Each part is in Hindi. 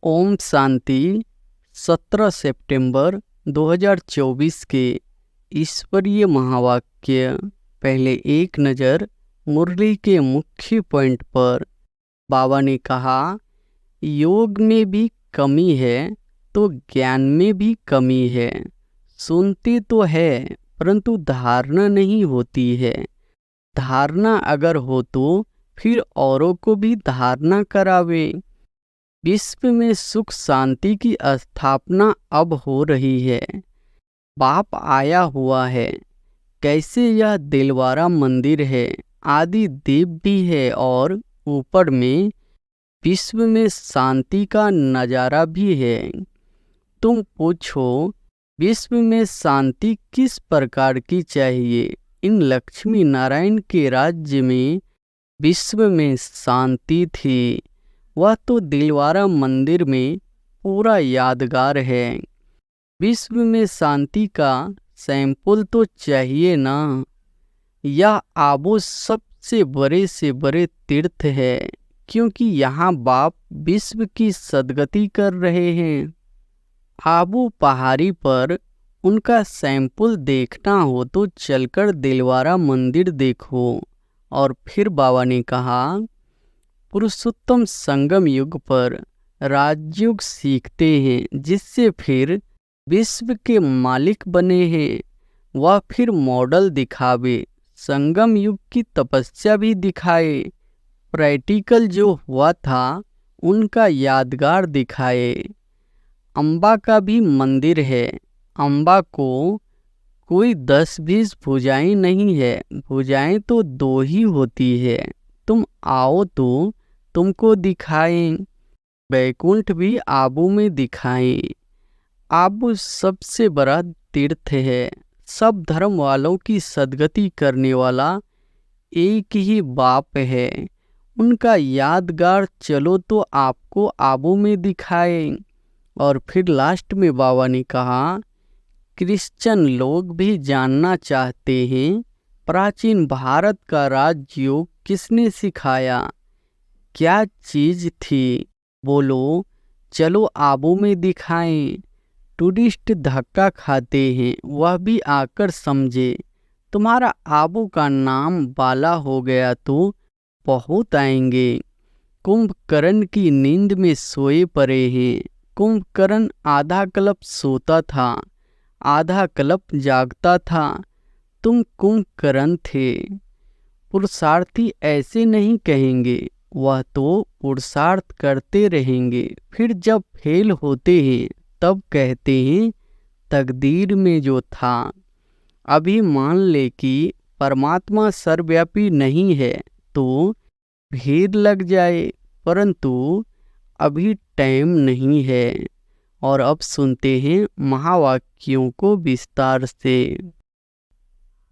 ओम शांति। 17 सितंबर 2024 के ईश्वरीय महावाक्य। पहले एक नज़र मुरली के मुख्य पॉइंट पर। बाबा ने कहा, योग में भी कमी है तो ज्ञान में भी कमी है। सुनते तो है परंतु धारणा नहीं होती है। धारणा अगर हो तो फिर औरों को भी धारणा करावे। विश्व में सुख शांति की स्थापना अब हो रही है। बाप आया हुआ है। कैसे यह दिलवारा मंदिर है, आदि देव भी है और ऊपर में विश्व में शांति का नज़ारा भी है। तुम पूछो, विश्व में शांति किस प्रकार की चाहिए? इन लक्ष्मी नारायण के राज्य में विश्व में शांति थी। वह तो दिलवारा मंदिर में पूरा यादगार है। विश्व में शांति का सैंपल तो चाहिए ना। यह आबो सबसे बड़े से बड़े तीर्थ है, क्योंकि यहाँ बाप विश्व की सद्गति कर रहे हैं। आबू पहाड़ी पर उनका सैंपल देखना हो तो चलकर दिलवारा मंदिर देखो। और फिर बाबा ने कहा, पुरुषोत्तम संगम युग पर राजयोग सीखते हैं, जिससे फिर विश्व के मालिक बने हैं। वह फिर मॉडल दिखावे, संगम युग की तपस्या भी दिखाए। प्रैक्टिकल जो हुआ था उनका यादगार दिखाए। अम्बा का भी मंदिर है। अम्बा को कोई 10-20 भुजाएं नहीं है, भुजाएं तो 2 ही होती है। तुम आओ तो तुमको दिखाएं। बैकुंठ भी आबू में दिखाएं। आबू सबसे बड़ा तीर्थ है। सब धर्म वालों की सद्गति करने वाला एक ही बाप है। उनका यादगार चलो तो आपको आबू में दिखाएं। और फिर लास्ट में बाबा ने कहा, क्रिश्चियन लोग भी जानना चाहते हैं, प्राचीन भारत का राजयोग किसने सिखाया, क्या चीज थी? बोलो, चलो आबू में दिखाएं। टूरिस्ट धक्का खाते हैं, वह भी आकर समझे। तुम्हारा आबू का नाम बाला हो गया तो बहुत आएंगे। कुंभकर्ण की नींद में सोए पड़े हैं। कुंभकर्ण आधा कल्प सोता था, आधा कल्प जागता था। तुम कुंभकर्ण थे। पुरुषार्थी ऐसे नहीं कहेंगे, वह तो पुरुषार्थ करते रहेंगे। फिर जब फेल होते हैं तब कहते हैं तकदीर में जो था। अभी मान ले कि परमात्मा सर्वव्यापी नहीं है तो भीड़ लग जाए, परंतु अभी टाइम नहीं है। और अब सुनते हैं महावाक्यों को विस्तार से।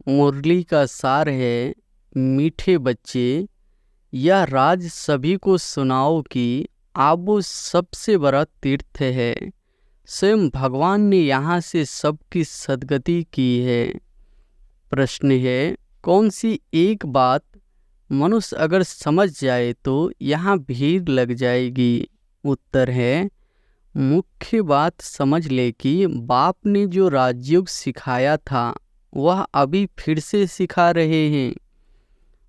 मुरली का सार है, मीठे बच्चे, यह राज सभी को सुनाओ कि आबू सबसे बड़ा तीर्थ है। स्वयं भगवान ने यहाँ से सबकी सद्गति की है। प्रश्न है, कौन सी एक बात मनुष्य अगर समझ जाए तो यहाँ भीड़ लग जाएगी? उत्तर है, मुख्य बात समझ ले कि बाप ने जो राजयोग सिखाया था वह अभी फिर से सिखा रहे हैं।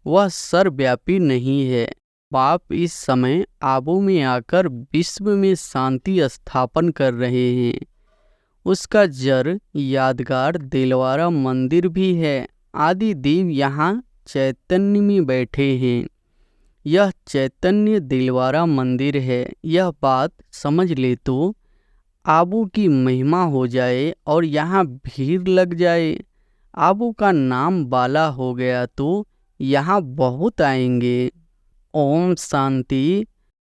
वह सर्वव्यापी नहीं है। बाप इस समय आबू में आकर विश्व में शांति स्थापन कर रहे हैं। उसका जड़ यादगार दिलवारा मंदिर भी है। आदि देव यहाँ चैतन्य में बैठे हैं। यह चैतन्य दिलवारा मंदिर है। यह बात समझ ले तो आबू की महिमा हो जाए और यहाँ भीड़ लग जाए। आबू का नाम बाला हो गया तो यहाँ बहुत आएंगे। ओम शांति।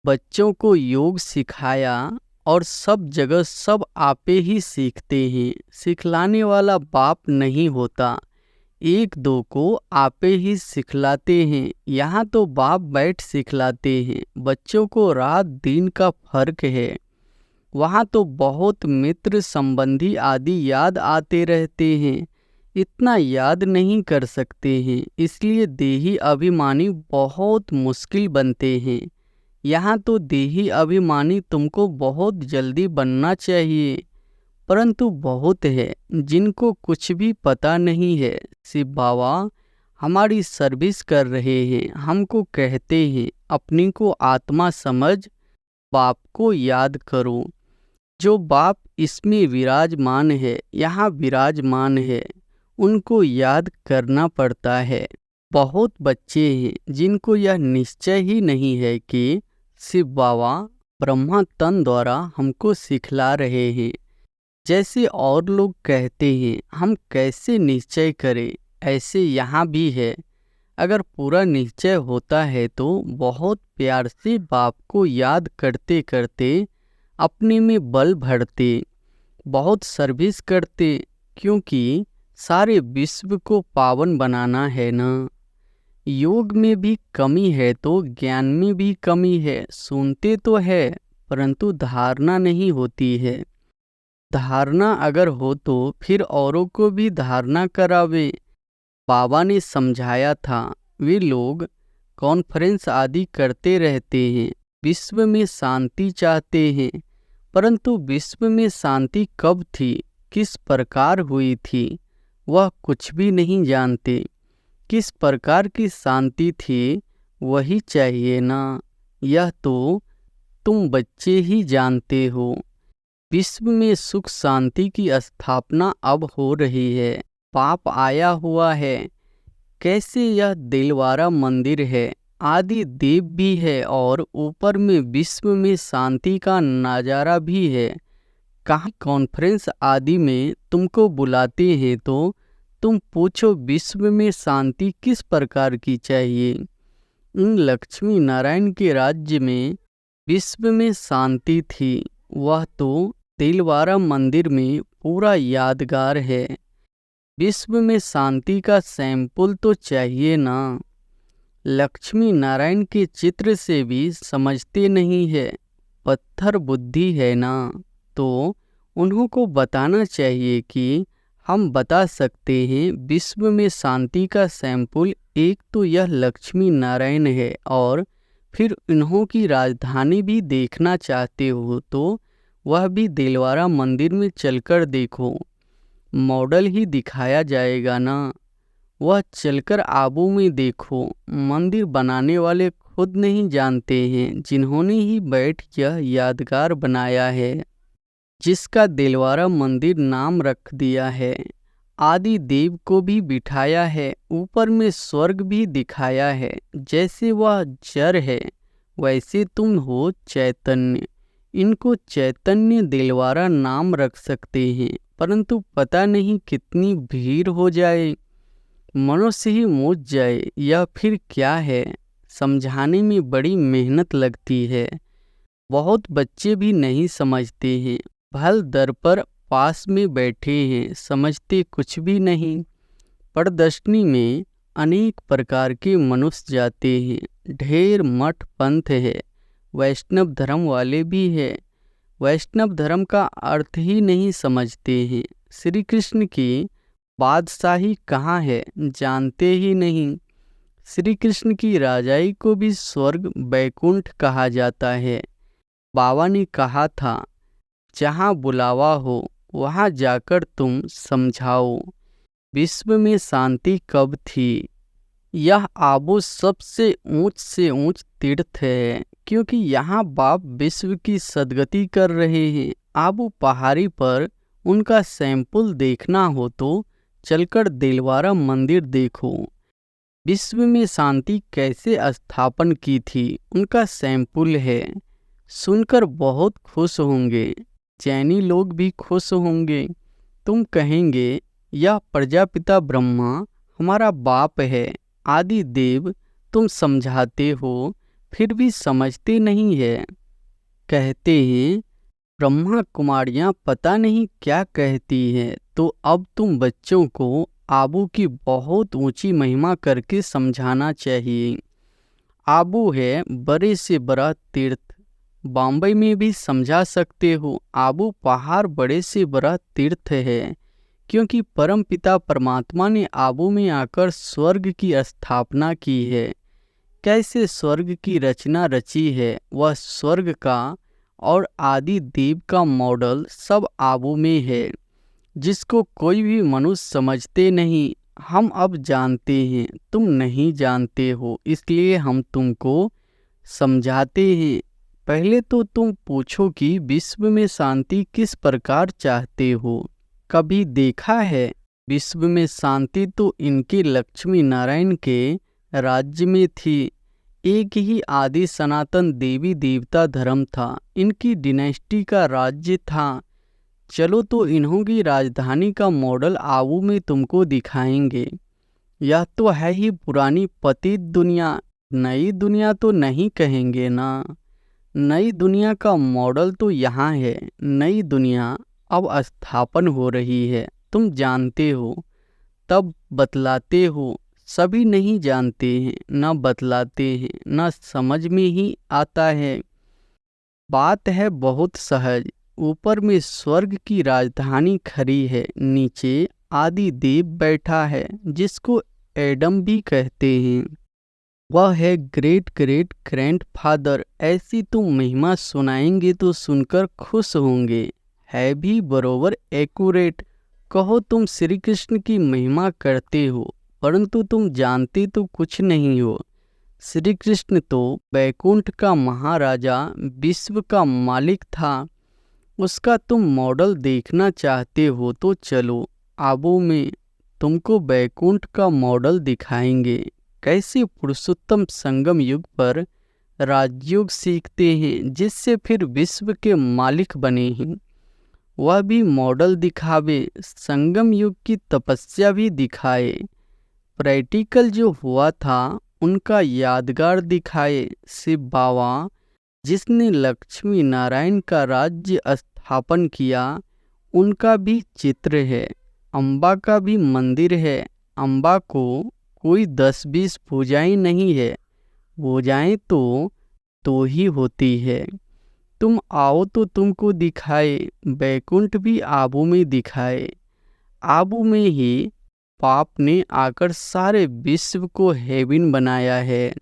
बच्चों को योग सिखाया और सब जगह सब आपे ही सीखते हैं। सिखलाने वाला बाप नहीं होता, 1-2 को आपे ही सिखलाते हैं। यहाँ तो बाप बैठ सिखलाते हैं। बच्चों को रात दिन का फर्क है। वहाँ तो बहुत मित्र संबंधी आदि याद आते रहते हैं, इतना याद नहीं कर सकते हैं। इसलिए देही अभिमानी बहुत मुश्किल बनते हैं। यहाँ तो देही अभिमानी तुमको बहुत जल्दी बनना चाहिए, परंतु बहुत है जिनको कुछ भी पता नहीं है। शिव बाबा हमारी सर्विस कर रहे हैं, हमको कहते हैं अपनी को आत्मा समझ बाप को याद करो। जो बाप इसमें विराजमान है, यहाँ विराजमान है, उनको याद करना पड़ता है। बहुत बच्चे हैं जिनको यह निश्चय ही नहीं है कि शिव बाबा ब्रह्मा तन द्वारा हमको सिखला रहे हैं। जैसे और लोग कहते हैं हम कैसे निश्चय करें, ऐसे यहाँ भी है। अगर पूरा निश्चय होता है तो बहुत प्यार से बाप को याद करते करते अपने में बल भरते, बहुत सर्विस करते, क्योंकि सारे विश्व को पावन बनाना है ना। योग में भी कमी है तो ज्ञान में भी कमी है। सुनते तो है परंतु धारणा नहीं होती है। धारणा अगर हो तो फिर औरों को भी धारणा करावे। बाबा ने समझाया था, वे लोग कॉन्फ्रेंस आदि करते रहते हैं, विश्व में शांति चाहते हैं, परंतु विश्व में शांति कब थी, किस प्रकार हुई थी, वह कुछ भी नहीं जानते। किस प्रकार की शांति थी वही चाहिए ना। यह तो तुम बच्चे ही जानते हो। विश्व में सुख शांति की स्थापना अब हो रही है। पाप आया हुआ है। कैसे यह दिलवारा मंदिर है, आदि देव भी है और ऊपर में विश्व में शांति का नज़ारा भी है। कहाँ कॉन्फ्रेंस आदि में तुमको बुलाते हैं तो तुम पूछो विश्व में शांति किस प्रकार की चाहिए। इन लक्ष्मी नारायण के राज्य में विश्व में शांति थी, वह तो दिलवारा मंदिर में पूरा यादगार है। विश्व में शांति का सैंपल तो चाहिए ना। लक्ष्मी नारायण के चित्र से भी समझते नहीं है, पत्थर बुद्धि है ना। तो उन्हों को बताना चाहिए कि हम बता सकते हैं विश्व में शांति का सैंपल एक तो यह लक्ष्मी नारायण है, और फिर इन्हों की राजधानी भी देखना चाहते हो तो वह भी दिलवारा मंदिर में चलकर देखो। मॉडल ही दिखाया जाएगा ना। वह चलकर आबू में देखो। मंदिर बनाने वाले खुद नहीं जानते हैं, जिन्होंने ही बैठ यह यादगार बनाया है, जिसका दिलवारा मंदिर नाम रख दिया है। आदि देव को भी बिठाया है, ऊपर में स्वर्ग भी दिखाया है। जैसे वह जड़ है वैसे तुम हो चैतन्य। इनको चैतन्य दिलवारा नाम रख सकते हैं, परंतु पता नहीं कितनी भीड़ हो जाए, मनुष्य ही मूझ जाए। यह फिर क्या है, समझाने में बड़ी मेहनत लगती है। बहुत बच्चे भी नहीं समझते हैं, भल दर पर पास में बैठे हैं, समझते कुछ भी नहीं। प्रदर्शनी में अनेक प्रकार के मनुष्य जाते हैं। ढेर मठ पंथ है, वैष्णव धर्म वाले भी है। वैष्णव धर्म का अर्थ ही नहीं समझते हैं। श्री कृष्ण की बादशाही कहाँ है जानते ही नहीं। श्री कृष्ण की राजाई को भी स्वर्ग बैकुंठ कहा जाता है। बाबा ने कहा था, जहाँ बुलावा हो वहाँ जाकर तुम समझाओ विश्व में शांति कब थी। यह आबू सबसे ऊंच से ऊंच तीर्थ है, क्योंकि यहाँ बाप विश्व की सदगति कर रहे हैं। आबू पहाड़ी पर उनका सैंपल देखना हो तो चलकर दिलवारा मंदिर देखो। विश्व में शांति कैसे स्थापन की थी, उनका सैंपल है। सुनकर बहुत खुश होंगे, जैनी लोग भी खुश होंगे। तुम कहेंगे यह प्रजापिता ब्रह्मा हमारा बाप है, आदि देव। तुम समझाते हो फिर भी समझते नहीं है। कहते हैं ब्रह्मा कुमारियाँ पता नहीं क्या कहती हैं, तो अब तुम बच्चों को आबू की बहुत ऊंची महिमा करके समझाना चाहिए। आबू है बड़े से बड़ा तीर्थ। बॉम्बे में भी समझा सकते हो, आबू पहाड़ बड़े से बड़ा तीर्थ है, क्योंकि परमपिता परमात्मा ने आबू में आकर स्वर्ग की स्थापना की है। कैसे स्वर्ग की रचना रची है। वह स्वर्ग का और आदि देव का मॉडल सब आबू में है, जिसको कोई भी मनुष्य समझते नहीं। हम अब जानते हैं, तुम नहीं जानते हो, इसलिए हम तुमको समझाते हैं। पहले तो तुम पूछो कि विश्व में शांति किस प्रकार चाहते हो। कभी देखा है विश्व में शांति तो इनके लक्ष्मी नारायण के राज्य में थी। एक ही आदि सनातन देवी देवता धर्म था, इनकी डिनेस्टी का राज्य था। चलो तो इन्हों की राजधानी का मॉडल आबू में तुमको दिखाएंगे। यह तो है ही पुरानी पतित दुनिया, नई दुनिया तो नहीं कहेंगे ना। नई दुनिया का मॉडल तो यहाँ है। नई दुनिया अब स्थापन हो रही है, तुम जानते हो, तब बतलाते हो। सभी नहीं जानते हैं, न बतलाते हैं, न समझ में ही आता है। बात है बहुत सहज। ऊपर में स्वर्ग की राजधानी खड़ी है, नीचे आदि देव बैठा है, जिसको एडम भी कहते हैं। वह है ग्रेट ग्रेट ग्रैंडफादर। ऐसी तुम महिमा सुनाएंगे तो सुनकर खुश होंगे। है भी बरोबर एक्यूरेट। कहो तुम श्री कृष्ण की महिमा करते हो, परंतु तुम जानते तो कुछ नहीं हो। श्री कृष्ण तो बैकुंठ का महाराजा, विश्व का मालिक था। उसका तुम मॉडल देखना चाहते हो तो चलो, आबू में तुमको बैकुंठ का मॉडल दिखाएंगे। कैसे पुरुषोत्तम संगम युग पर राजयोग सीखते हैं, जिससे फिर विश्व के मालिक बने हैं। वह भी मॉडल दिखावे, संगम युग की तपस्या भी दिखाए। प्रैक्टिकल जो हुआ था उनका यादगार दिखाए। शिव बाबा जिसने लक्ष्मी नारायण का राज्य स्थापन किया, उनका भी चित्र है। अम्बा का भी मंदिर है। अम्बा को कोई 10-20 भुजाएं नहीं है, भुजाएं तो ही होती है। तुम आओ तो तुमको दिखाए। बैकुंठ भी आबू में दिखाए। आबू में ही पाप ने आकर सारे विश्व को हेवन बनाया है,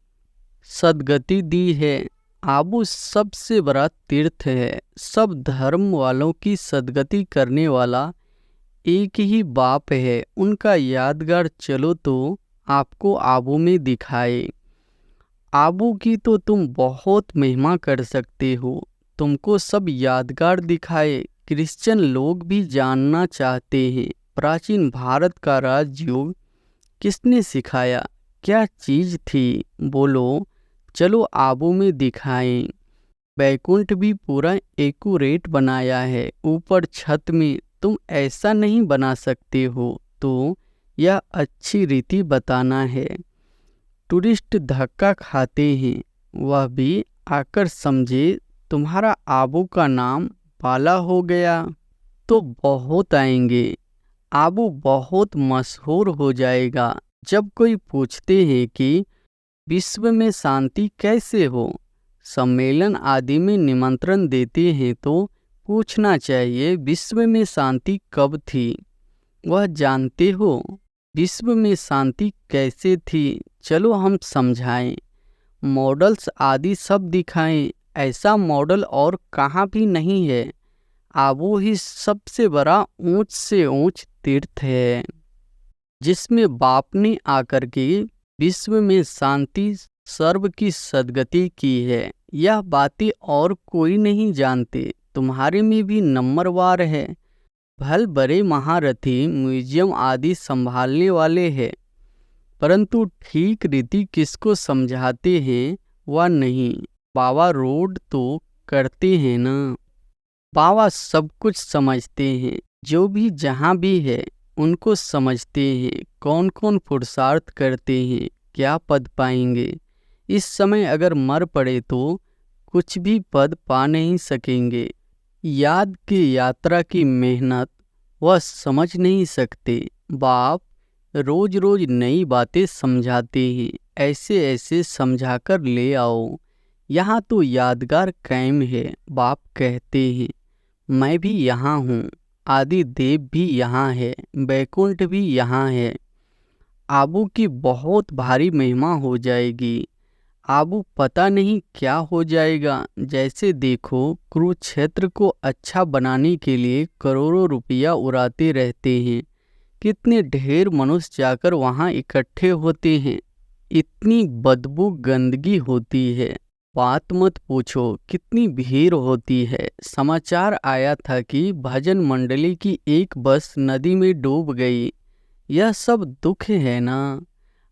सदगति दी है। आबू सबसे बड़ा तीर्थ है। सब धर्म वालों की सदगति करने वाला एक ही बाप है। उनका यादगार चलो तो आपको आबू में दिखाए। आबू की तो तुम बहुत महिमा कर सकते हो, तुमको सब यादगार दिखाए। क्रिश्चियन लोग भी जानना चाहते हैं, प्राचीन भारत का राजयोग किसने सिखाया, क्या चीज़ थी, बोलो। चलो आबू में दिखाएं। बैकुंठ भी पूरा एक्यूरेट बनाया है। ऊपर छत में तुम ऐसा नहीं बना सकते हो, तो यह अच्छी रीति बताना है। टूरिस्ट धक्का खाते हैं, वह भी आकर समझे तुम्हारा आबू का नाम पाला हो गया तो बहुत आएंगे। आबू बहुत मशहूर हो जाएगा। जब कोई पूछते हैं कि विश्व में शांति कैसे हो, सम्मेलन आदि में निमंत्रण देते हैं, तो पूछना चाहिए विश्व में शांति कब थी। वह जानते हो विश्व में शांति कैसे थी। चलो हम समझाएं, मॉडल्स आदि सब दिखाएं। ऐसा मॉडल और कहाँ भी नहीं है। आबू ही सबसे बड़ा ऊंच से ऊंच तीर्थ है, जिसमें बाप ने आकर के विश्व में शांति सर्व की सदगति की है। यह बातें और कोई नहीं जानते। तुम्हारे में भी नंबरवार है। भल बड़े महारथी म्यूजियम आदि संभालने वाले हैं, परंतु ठीक रीति किसको समझाते हैं वह नहीं। बाबा रोड तो करते हैं ना। बाबा सब कुछ समझते हैं, जो भी जहाँ भी है उनको समझते हैं। कौन कौन पुरुषार्थ करते हैं, क्या पद पाएंगे। इस समय अगर मर पड़े तो कुछ भी पद पा नहीं सकेंगे। याद की यात्रा की मेहनत वह समझ नहीं सकते। बाप रोज रोज नई बातें समझाते हैं। ऐसे ऐसे समझाकर ले आओ। यहाँ तो यादगार कायम है। बाप कहते हैं मैं भी यहाँ हूँ, आदि देव भी यहाँ है, बैकुंठ भी यहाँ है। आबू की बहुत भारी महिमा हो जाएगी। अब पता नहीं क्या हो जाएगा। जैसे देखो, कुरुक्षेत्र को अच्छा बनाने के लिए करोड़ों रुपया उड़ाते रहते हैं। कितने ढेर मनुष्य जाकर वहां इकट्ठे होते हैं। इतनी बदबू गंदगी होती है, बात मत पूछो। कितनी भीड़ होती है। समाचार आया था कि भजन मंडली की एक बस नदी में डूब गई। यह सब दुख है ना।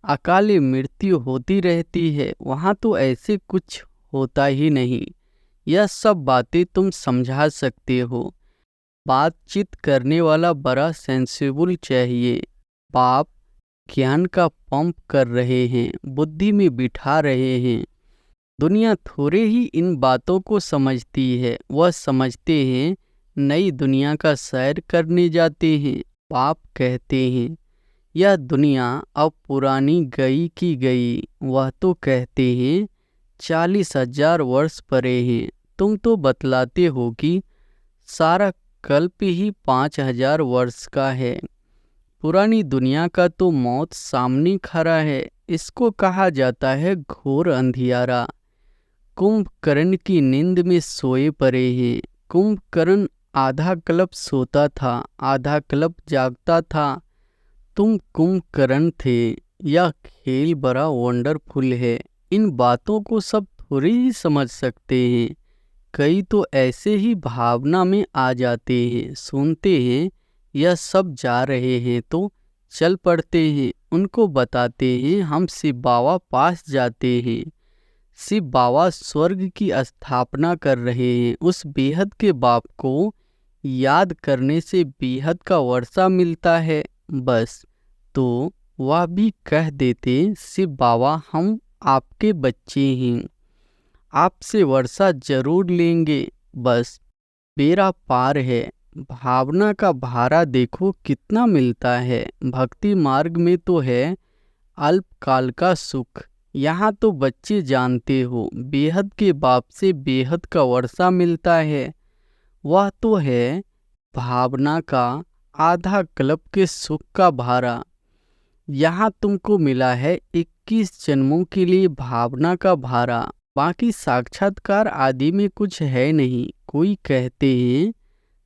अकाले मृत्यु होती रहती है, वहां तो ऐसे कुछ होता ही नहीं। यह सब बातें तुम समझा सकते हो। बातचीत करने वाला बड़ा सेंसिबल चाहिए। बाप ज्ञान का पंप कर रहे हैं, बुद्धि में बिठा रहे हैं। दुनिया थोड़े ही इन बातों को समझती है। वह समझते हैं नई दुनिया का सैर करने जाते हैं। बाप कहते हैं यह दुनिया अब पुरानी गई की गई। वह तो कहते हैं 40,000 वर्ष परे हैं। तुम तो बतलाते हो कि सारा कल्प ही 5,000 वर्ष का है। पुरानी दुनिया का तो मौत सामने खड़ा है। इसको कहा जाता है घोर अंधियारा। कुंभकर्ण की नींद में सोए पड़े हैं। कुंभकर्ण आधा कल्प सोता था, आधा कल्प जागता था। तुम कुंभकर्ण थे। यह खेल बड़ा वंडरफुल है। इन बातों को सब थोड़ी ही समझ सकते हैं। कई तो ऐसे ही भावना में आ जाते हैं, सुनते हैं यह सब जा रहे हैं तो चल पड़ते हैं। उनको बताते हैं हम शिव बाबा पास जाते हैं। शिव बाबा स्वर्ग की स्थापना कर रहे हैं। उस बेहद के बाप को याद करने से बेहद का वर्षा मिलता है। बस, तो वह भी कह देते शिव बाबा हम आपके बच्चे हैं, आपसे वर्षा जरूर लेंगे। बस, बेड़ा पार है। भावना का भारा देखो कितना मिलता है। भक्ति मार्ग में तो है अल्पकाल का सुख। यहाँ तो बच्चे जानते हो बेहद के बाप से बेहद का वर्षा मिलता है। वह तो है भावना का आधा कल्प के सुख का भारा। यहाँ तुमको मिला है 21 जन्मों के लिए भावना का भारा। बाकी साक्षात्कार आदि में कुछ है नहीं। कोई कहते हैं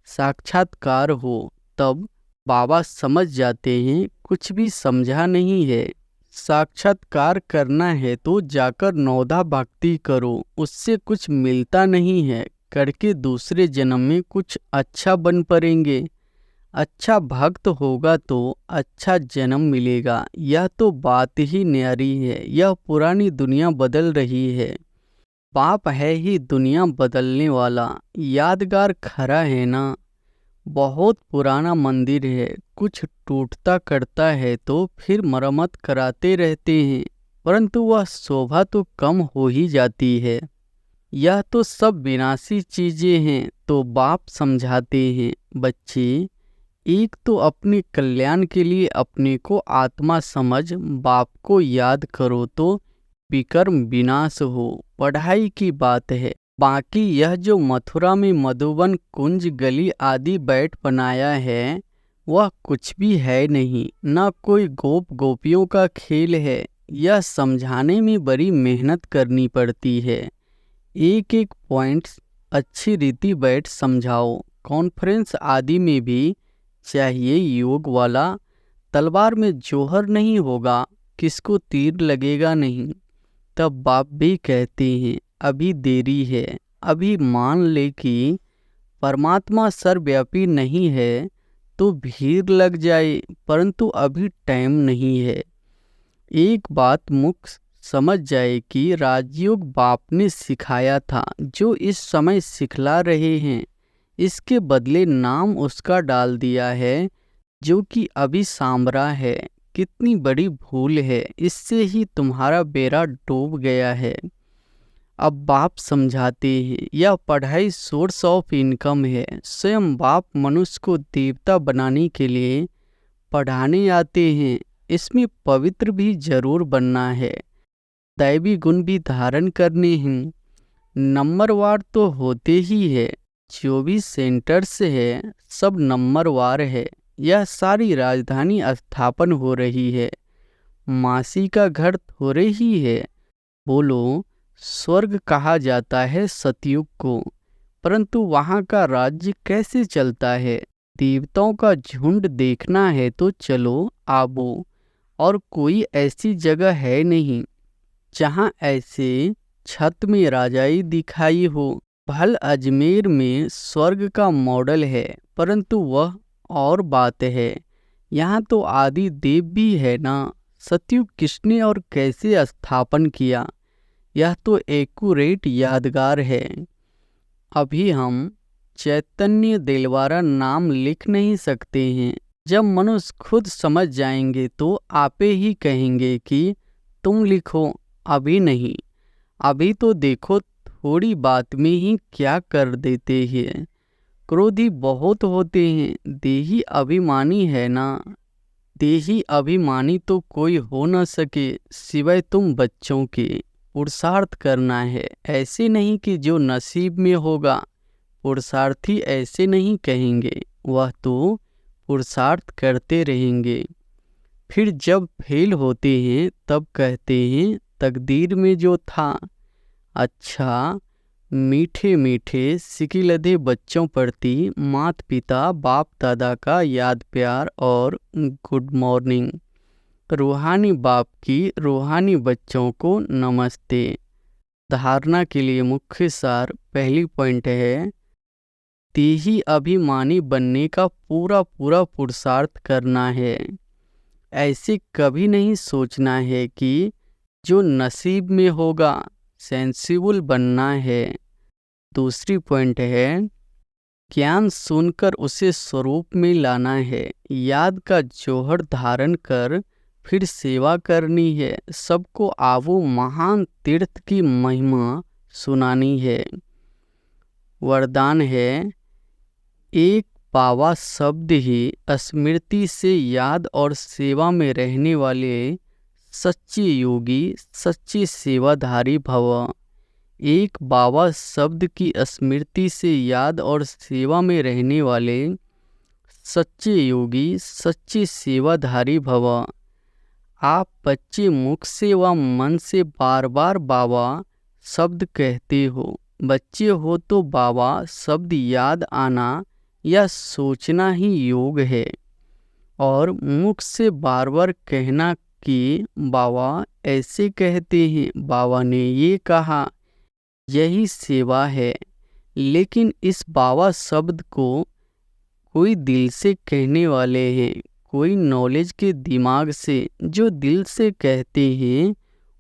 साक्षात्कार हो, तब बाबा समझ जाते हैं कुछ भी समझा नहीं है। साक्षात्कार करना है तो जाकर नौधा भक्ति करो, उससे कुछ मिलता नहीं है। करके दूसरे जन्म में कुछ अच्छा बन पड़ेंगे। अच्छा भक्त होगा तो अच्छा जन्म मिलेगा। यह तो बात ही न्यारी है। यह पुरानी दुनिया बदल रही है। बाप है ही दुनिया बदलने वाला। यादगार खरा है ना। बहुत पुराना मंदिर है, कुछ टूटता करता है तो फिर मरम्मत कराते रहते हैं, परंतु वह शोभा तो कम हो ही जाती है। यह तो सब विनाशी चीजें हैं। तो बाप समझाते हैं बच्चे, एक तो अपने कल्याण के लिए अपने को आत्मा समझ बाप को याद करो तो विकर्म विनाश हो। पढ़ाई की बात है। बाकी यह जो मथुरा में मधुबन कुंज गली आदि बैठ बनाया है, वह कुछ भी है नहीं। न कोई गोप गोपियों का खेल है। यह समझाने में बड़ी मेहनत करनी पड़ती है। एक एक पॉइंट्स अच्छी रीति बैठ समझाओ। कॉन्फ्रेंस आदि में भी चाहिए योग वाला। तलवार में जोहर नहीं होगा, किसको तीर लगेगा नहीं। तब बाप भी कहते हैं अभी देरी है। अभी मान ले कि परमात्मा सर्वव्यापी नहीं है तो भीड़ लग जाए, परंतु अभी टाइम नहीं है। एक बात मुख्य समझ जाए कि राजयोग बाप ने सिखाया था, जो इस समय सिखला रहे हैं। इसके बदले नाम उसका डाल दिया है जो कि अभी सांबरा है। कितनी बड़ी भूल है। इससे ही तुम्हारा बेड़ा डूब गया है। अब बाप समझाते हैं यह पढ़ाई सोर्स ऑफ इनकम है। स्वयं बाप मनुष्य को देवता बनाने के लिए पढ़ाने आते हैं। इसमें पवित्र भी जरूर बनना है, दैवी गुण भी धारण करने हैं। नंबरवार तो होते ही है। 24 सेंटर्स है, सब नंबरवार है। यह सारी राजधानी स्थापन हो रही है। मासी का घर थोड़े ही है। बोलो, स्वर्ग कहा जाता है सतयुग को, परंतु वहाँ का राज्य कैसे चलता है? देवताओं का झुंड देखना है तो चलो आबो, और कोई ऐसी जगह है नहीं जहाँ ऐसे छत में राजाई दिखाई हो। भल अजमेर में स्वर्ग का मॉडल है, परंतु वह और बात है। यहाँ तो आदि देव भी है ना। सतयुग किसने और कैसे स्थापन किया, यह तो एक्यूरेट यादगार है। अभी हम चैतन्य दिलवारा नाम लिख नहीं सकते हैं। जब मनुष्य खुद समझ जाएंगे तो आपे ही कहेंगे कि तुम लिखो, अभी नहीं। अभी तो देखो थोड़ी बात में ही क्या कर देते हैं। क्रोधी बहुत होते हैं, देही अभिमानी है ना। देही अभिमानी तो कोई हो न सके सिवाय तुम बच्चों के। पुरुषार्थ करना है, ऐसे नहीं कि जो नसीब में होगा। पुरुषार्थी ऐसे नहीं कहेंगे, वह तो पुरुषार्थ करते रहेंगे। फिर जब फेल होते हैं तब कहते हैं तकदीर में जो था। अच्छा, मीठे मीठे सिकिलधे बच्चों प्रति माता पिता बाप दादा का याद प्यार और गुड मॉर्निंग। रूहानी बाप की रूहानी बच्चों को नमस्ते। धारणा के लिए मुख्य सार पहली पॉइंट है, देही अभिमानी बनने का पूरा पूरा पुरुषार्थ करना है। ऐसे कभी नहीं सोचना है कि जो नसीब में होगा। सेंसिबल बनना है। दूसरी पॉइंट है, ज्ञान सुनकर उसे स्वरूप में लाना है। याद का जौहर धारण कर फिर सेवा करनी है। सबको आवो महान तीर्थ की महिमा सुनानी है। वरदान है, एक बाबा शब्द ही स्मृति से याद और सेवा में रहने वाले सच्चे योगी, सच्चे सेवाधारी भव। एक बाबा शब्द की स्मृति से याद और सेवा में रहने वाले सच्चे योगी, सच्चे सेवाधारी भव। आप बच्चे मुख से व मन से बार बार बाबा शब्द कहते हो। बच्चे हो तो बाबा शब्द याद आना या सोचना ही योग है, और मुख से बार बार कहना कि बाबा ऐसे कहते हैं, बाबा ने ये कहा, यही सेवा है। लेकिन इस बाबा शब्द को कोई दिल से कहने वाले हैं, कोई नॉलेज के दिमाग से। जो दिल से कहते हैं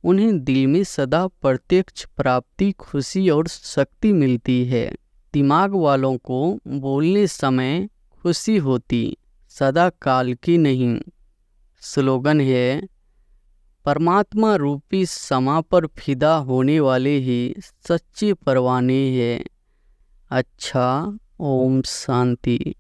उन्हें दिल में सदा प्रत्यक्ष प्राप्ति, खुशी और शक्ति मिलती है। दिमाग वालों को बोलने समय खुशी होती, सदा काल की नहीं। स्लोगन है, परमात्मा रूपी समा पर फिदा होने वाले ही सच्चे परवाने हैं। अच्छा, ओम शांति।